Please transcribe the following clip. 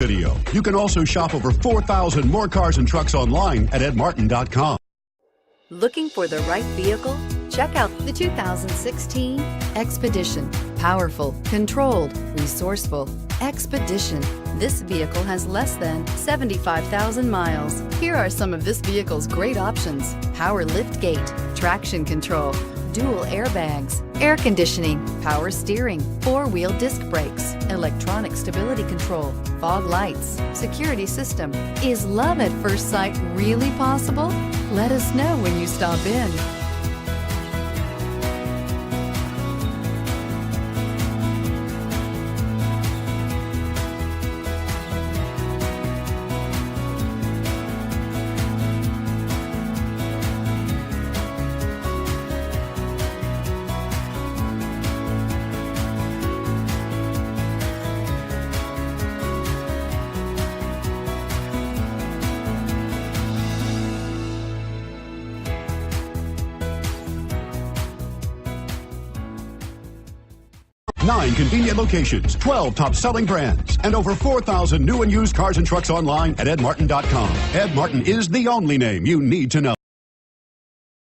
video. You can also shop over 4,000 more cars and trucks online at edmartin.com. Looking for the right vehicle? Check out the 2016 Expedition. Powerful, controlled, resourceful. Expedition. This vehicle has less than 75,000 miles. Here are some of this vehicle's great options: power liftgate, traction control, dual airbags, air conditioning, power steering, four-wheel disc brakes, electronic stability control, fog lights, security system. Is love at first sight really possible? Let us know when you stop in. Nine convenient locations, 12 top-selling brands, and over 4,000 new and used cars and trucks online at edmartin.com. Ed Martin is the only name you need to know.